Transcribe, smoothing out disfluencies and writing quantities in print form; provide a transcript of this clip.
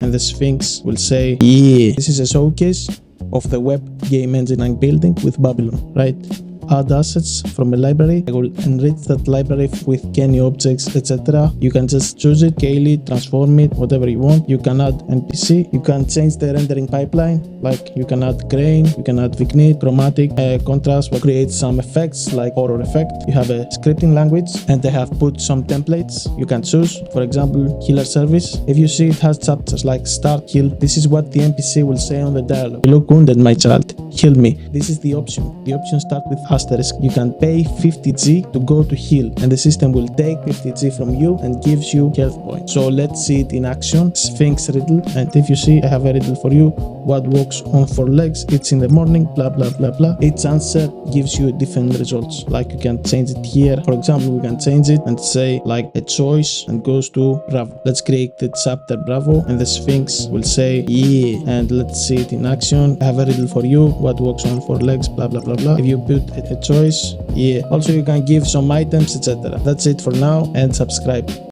and the Sphinx will say, yeah. This is a showcase of the web game engine I'm building with Babylon, right? Add assets from a library. I will enrich that library with Kenny objects, etc. You can just choose it, scale it, transform it, whatever you want. You can add NPC. You can change the rendering pipeline, like you can add grain, you can add vignette, chromatic, contrast, or create some effects like horror effect. You have a scripting language, and they have put some templates you can choose. For example, healer service. If you see, it has chapters like start, heal. This is what the NPC will say on the dialogue. You look wounded, my child. Heal me. This is the option. The option starts with asterisk. You can pay 50G to go to heal, and the system will take 50G from you and gives you health points. So let's see it in action. Sphinx riddle, and if you see, I have a riddle for you. What walks on 4 legs? It's in the morning, blah blah blah blah. Each answer gives you different results. Like you can change it here. For example, we can change it and say like a choice and goes to Bravo. Let's create the chapter Bravo, and the Sphinx will say yeah. And let's see it in action. I have a riddle for you. What walks on 4 legs? Blah blah blah blah. If you put a choice, yeah. Also, you can give some items, etc. That's it for now, and subscribe.